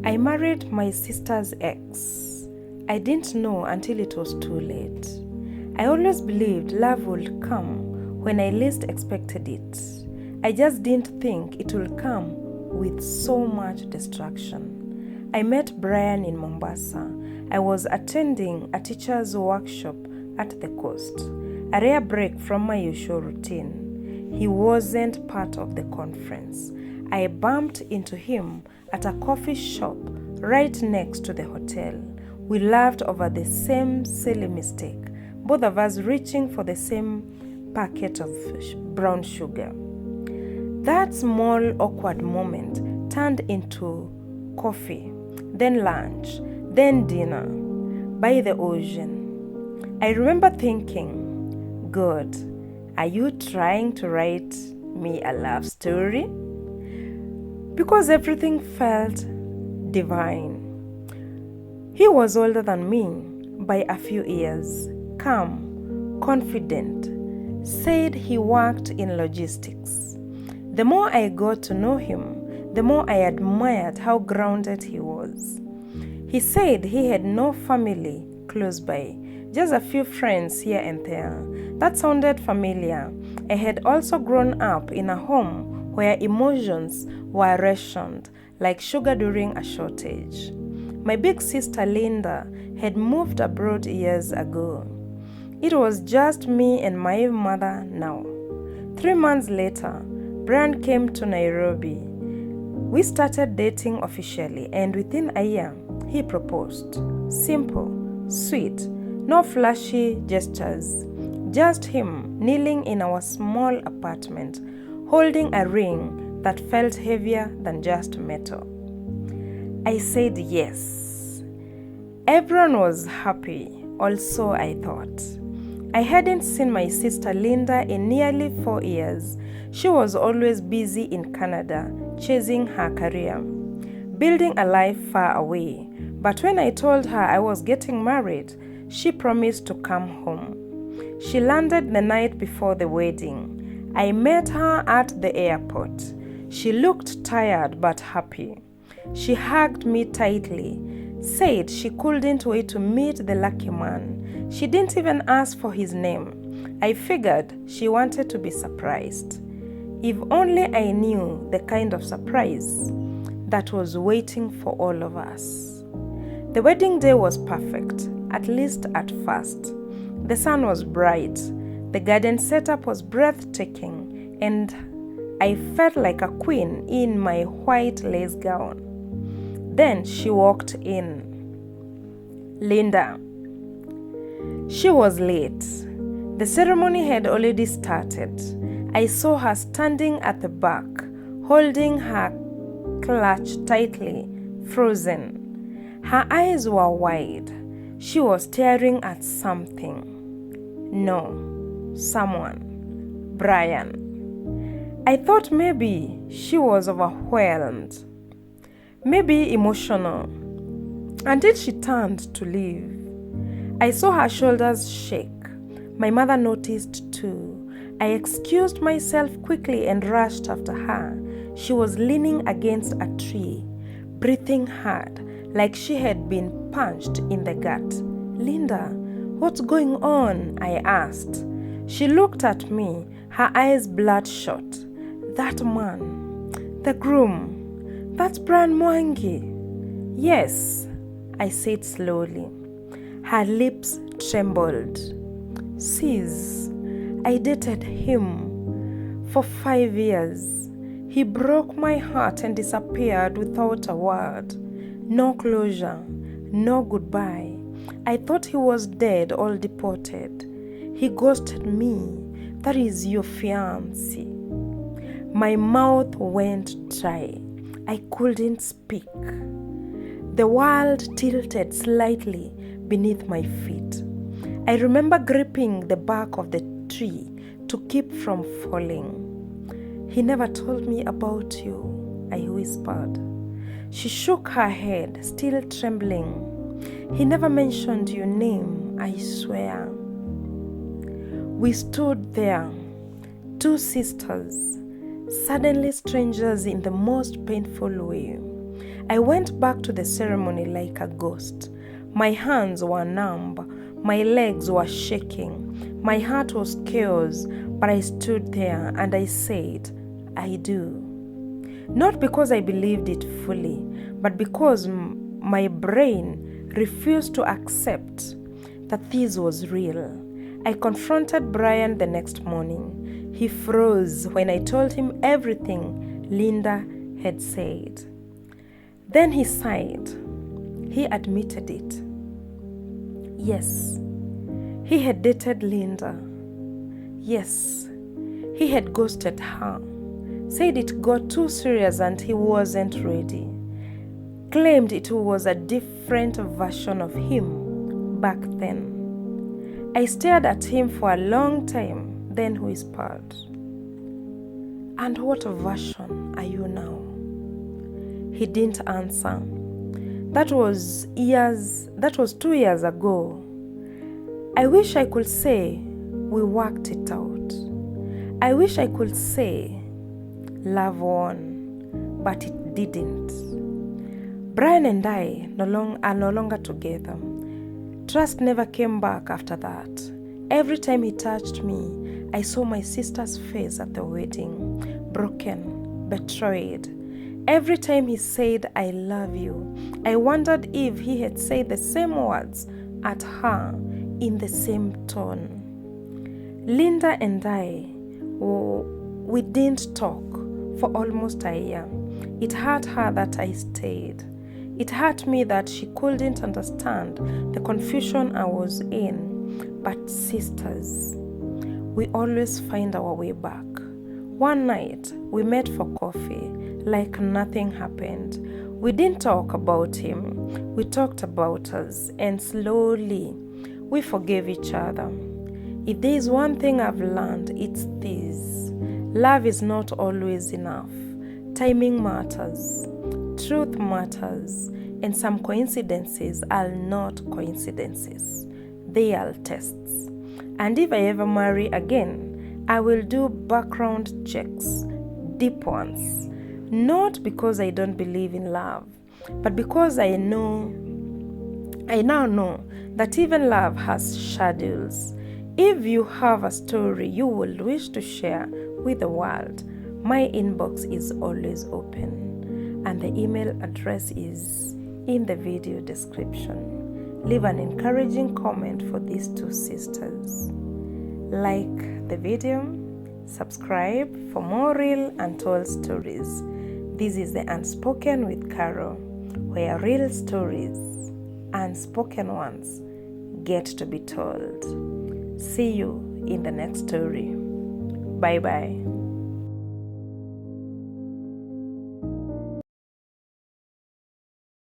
I married my sister's ex. I didn't know until it was too late. I always believed love would come when I least expected it. I just didn't think it would come with so much destruction. I met Brian in Mombasa. I was attending a teacher's workshop at the coast, a rare break from my usual routine. He wasn't part of the conference. I bumped into him at a coffee shop right next to the hotel. We laughed over the same silly mistake, both of us reaching for the same packet of brown sugar. That small awkward moment turned into coffee, then lunch, then dinner by the ocean. I remember thinking, God, are you trying to write me a love story? Because everything felt divine. He was older than me by a few years, calm, confident, said he worked in logistics. The more I got to know him, the more I admired how grounded he was. He said he had no family close by, just a few friends here and there. That sounded familiar. I had also grown up in a home where emotions were rationed, like sugar during a shortage. My big sister Linda had moved abroad years ago. It was just me and my mother now. 3 months later, Brian came to Nairobi. We started dating officially, and within a year, he proposed. Simple, sweet, no flashy gestures. Just him kneeling in our small apartment, holding a ring that felt heavier than just metal. I said yes. Everyone was happy, also I thought. I hadn't seen my sister Linda in nearly 4 years. She was always busy in Canada, chasing her career, building a life far away. But when I told her I was getting married, she promised to come home. She landed the night before the wedding. I met her at the airport. She looked tired but happy. She hugged me tightly, said she couldn't wait to meet the lucky man. She didn't even ask for his name. I figured she wanted to be surprised. If only I knew the kind of surprise that was waiting for all of us. The wedding day was perfect, at least at first. The sun was bright, the garden setup was breathtaking, and I felt like a queen in my white lace gown. Then she walked in. Linda. She was late. The ceremony had already started. I saw her standing at the back, holding her clutch tightly, frozen. Her eyes were wide. She was staring at something. No, someone. Brian. I thought maybe she was overwhelmed, maybe emotional, until she turned to leave. I saw her shoulders shake. My mother noticed too. I excused myself quickly and rushed after her. She was leaning against a tree, breathing hard, like she had been punched in the gut. Linda, what's going on? I asked. She looked at me, her eyes bloodshot. That man, the groom, that's Brian Mwangi. Yes, I said slowly. Her lips trembled. Sis, I dated him for 5 years. He broke my heart and disappeared without a word. No closure, no goodbye. I thought he was dead or deported. He ghosted me. That is your fiancé. My mouth went dry. I couldn't speak. The world tilted slightly beneath my feet. I remember gripping the bark of the tree to keep from falling. He never told me about you, I whispered. She shook her head, still trembling. He never mentioned your name, I swear. We stood there, 2 sisters, suddenly strangers in the most painful way. I went back to the ceremony like a ghost. My hands were numb, my legs were shaking, my heart was chaos, but I stood there and I said, I do. Not because I believed it fully, but because my brain refused to accept that this was real. I confronted Brian the next morning. He froze when I told him everything Linda had said. Then he sighed. He admitted it. Yes, he had dated Linda. Yes, he had ghosted her. Said it got too serious and he wasn't ready. Claimed it was a different version of him back then. I stared at him for a long time, then whispered, "And what version are you now?" He didn't answer. That was 2 years ago. I wish I could say we worked it out. I wish I could say love won, but it didn't. Brian and I are no longer together. Trust never came back after that. Every time he touched me, I saw my sister's face at the wedding, broken, betrayed. Every time he said, "I love you," I wondered if he had said the same words at her in the same tone. Linda and I, we didn't talk for almost a year. It hurt her that I stayed. It hurt me that she couldn't understand the confusion I was in. But sisters, we always find our way back. One night, we met for coffee, like nothing happened. We didn't talk about him. We talked about us, and slowly, we forgave each other. If there is one thing I've learned, it's this. Love is not always enough. Timing matters. Truth matters. And some coincidences are not coincidences. They are tests. And if I ever marry again, I will do background checks, deep ones. Not because I don't believe in love, but because I now know that even love has shadows. If you have a story you will wish to share with the world, my inbox is always open, and the email address is in the video description. Leave an encouraging comment for these two sisters. Like the video, subscribe for more real untold stories. This is the Unspoken with Caro, where real stories, unspoken ones, get to be told. See you in the next story. Bye bye.